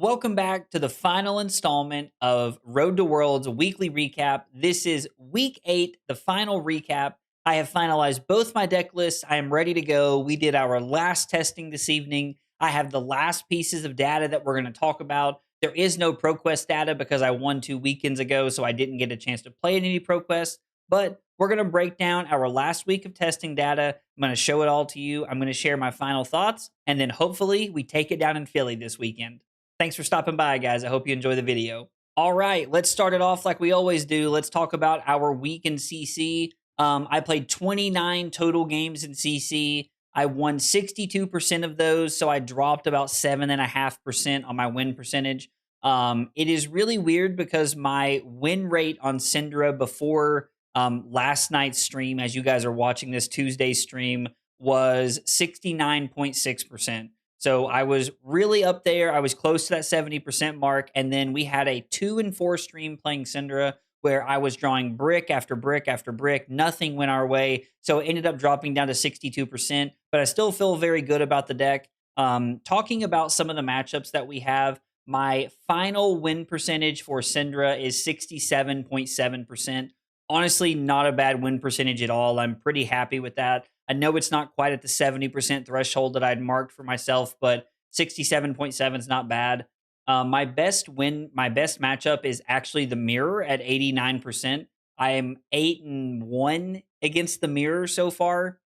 Welcome back to the final installment of Road to Worlds weekly recap. This is week 8, the final recap. I have finalized both my deck lists. I am ready to go. We did our last testing this evening. I have the last pieces of data that we're going to talk about. There is no ProQuest data because I won 2 weekends ago, so I didn't get a chance to play in any ProQuest. But we're going to break down our last week of testing data. I'm going to show it all to you. I'm going to share my final thoughts, and then hopefully we take it down in Philly this weekend. Thanks for stopping by, guys. I hope you enjoy the video. All right, let's start it off like we always do. Let's talk about our week in CC. I played 29 total games in CC. I won 62% of those, so I dropped about 7.5% on my win percentage. It is really weird because my win rate on Syndra before last night's stream, as you guys are watching this Tuesday stream, was 69.6%. So I was really up there. I was close to that 70% mark. And then we had a 2 and 4 stream playing Syndra where I was drawing brick after brick after brick. Nothing went our way. So it ended up dropping down to 62%. But I still feel very good about the deck. Talking about some of the matchups that we have, my final win percentage for Syndra is 67.7%. Honestly, not a bad win percentage at all. I'm pretty happy with that. I know it's not quite at the 70% threshold that I'd marked for myself, but 67.7 is not bad. My best matchup is actually the mirror at 89%. I am 8-1 against the mirror so far.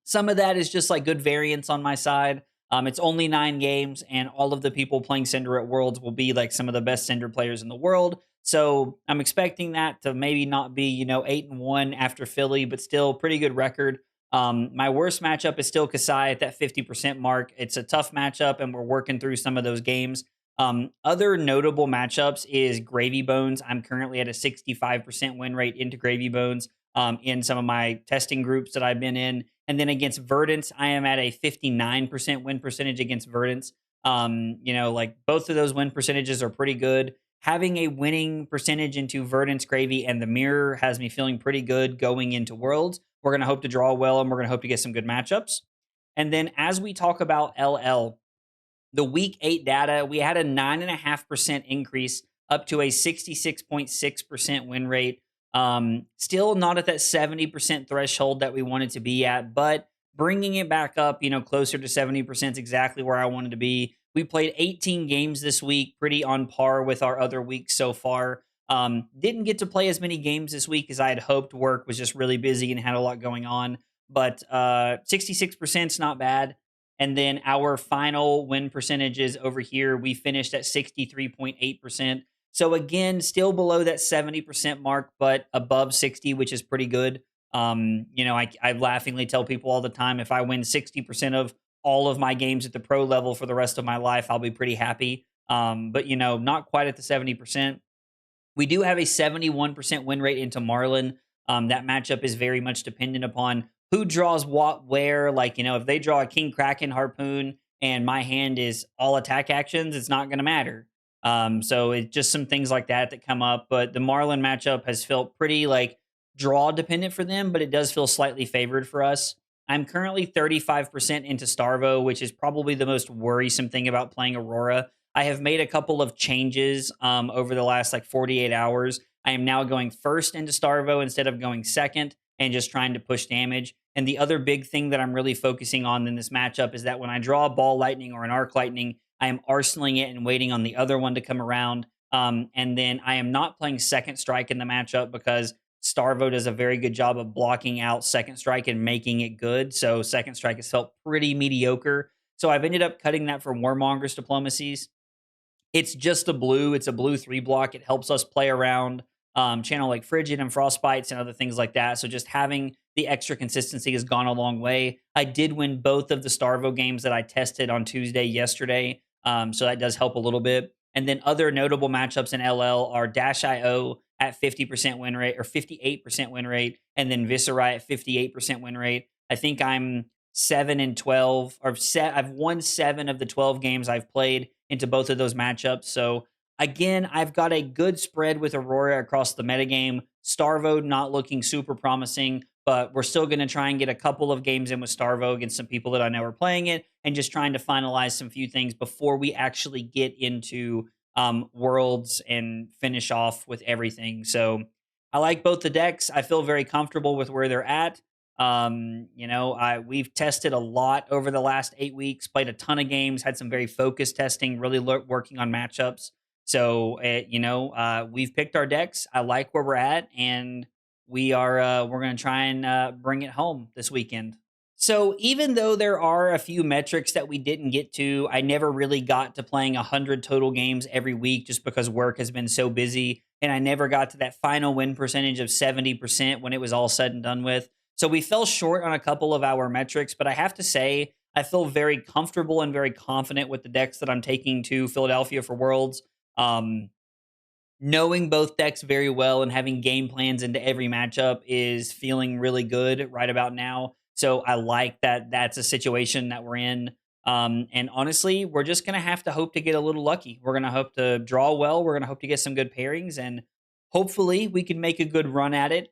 Some of that is just like good variance on my side. It's only 9 games, and all of the people playing Cinder at Worlds will be like some of the best Cinder players in the world. So I'm expecting that to maybe not be, 8-1 after Philly, but still pretty good record. My worst matchup is still Kasai at that 50% mark. It's a tough matchup, and we're working through some of those games. Other notable matchups is Gravy Bones. I'm currently at a 65% win rate into Gravy Bones in some of my testing groups that I've been in. And then against Verdance, I am at a 59% win percentage against Verdance. Like both of those win percentages are pretty good. Having a winning percentage into Verdance, Gravy, and the Mirror has me feeling pretty good going into Worlds. We're going to hope to draw well, and we're going to hope to get some good matchups. And then as we talk about LL, the week 8 data, we had a 9.5% increase up to a 66.6% win rate. Still not at that 70% threshold that we wanted to be at, but bringing it back up, closer to 70% is exactly where I wanted to be. We played 18 games this week, pretty on par with our other weeks so far. Didn't get to play as many games this week as I had hoped. Work was just really busy and had a lot going on, but 66% is not bad. And then our final win percentages over here, we finished at 63.8%. So again, still below that 70% mark, but above 60, which is pretty good. I laughingly tell people all the time, if I win 60% of all of my games at the pro level for the rest of my life, I'll be pretty happy. But not quite at the 70%. We do have a 71% win rate into Marlin. That matchup is very much dependent upon who draws what where. Like, if they draw a King Kraken Harpoon and my hand is all attack actions, it's not going to matter. So it's just some things like that come up. But the Marlin matchup has felt pretty like draw dependent for them, but it does feel slightly favored for us. I'm currently 35% into Starvo, which is probably the most worrisome thing about playing Aurora. I have made a couple of changes over the last 48 hours. I am now going first into Starvo instead of going second and just trying to push damage. And the other big thing that I'm really focusing on in this matchup is that when I draw a Ball Lightning or an Arc Lightning, I am arsenaling it and waiting on the other one to come around. And then I am not playing Second Strike in the matchup because Starvo does a very good job of blocking out Second Strike and making it good. So Second Strike has felt pretty mediocre. So I've ended up cutting that for Warmonger's Diplomacies. It's just a blue. It's a blue 3-block. It helps us play around channel like Frigid and Frostbites and other things like that. So just having the extra consistency has gone a long way. I did win both of the Starvo games that I tested on Tuesday yesterday. So that does help a little bit. And then other notable matchups in LL are Dash.io at 50% win rate or 58% win rate, and then Viserai at 58% win rate. I think I'm 7-12, or I've won 7 of the 12 games I've played into both of those matchups. So again, I've got a good spread with Aurora across the metagame. Starvo not looking super promising, but we're still going to try and get a couple of games in with Starvo against some people that I know are playing it, and just trying to finalize some few things before we actually get into Worlds and finish off with everything. So I like both the decks. I feel very comfortable with where they're at. We've tested a lot over the last 8 weeks, played a ton of games, had some very focused testing, really working on matchups. So, we've picked our decks. I like where we're at, and we're going to try and bring it home this weekend. So, even though there are a few metrics that we didn't get to, I never really got to playing 100 total games every week just because work has been so busy. And I never got to that final win percentage of 70% when it was all said and done with. So, we fell short on a couple of our metrics, but I have to say, I feel very comfortable and very confident with the decks that I'm taking to Philadelphia for Worlds. Um, Knowing both decks very well and having game plans into every matchup is feeling really good right about now. So I like that that's a situation that we're in. And honestly, we're just going to have to hope to get a little lucky. We're going to hope to draw well. We're going to hope to get some good pairings, and hopefully we can make a good run at it.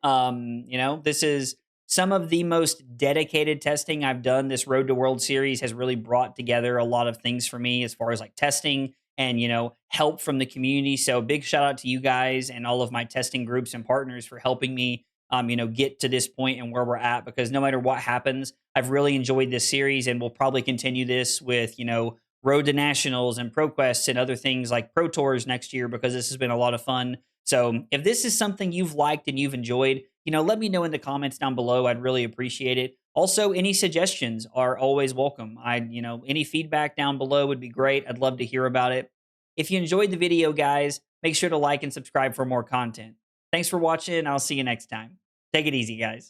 This is some of the most dedicated testing I've done. This Road to World Series has really brought together a lot of things for me as far as like testing and help from the community. So big shout out to you guys and all of my testing groups and partners for helping me get to this point and where we're at, because no matter what happens, I've really enjoyed this series, and we'll probably continue this with Road to Nationals and ProQuests and other things like Pro Tours next year, because this has been a lot of fun. So if this is something you've liked and you've enjoyed, let me know in the comments down below. I'd really appreciate it. Also, any suggestions are always welcome. Any feedback down below would be great. I'd love to hear about it. If you enjoyed the video, guys, make sure to like and subscribe for more content. Thanks for watching. I'll see you next time. Take it easy, guys.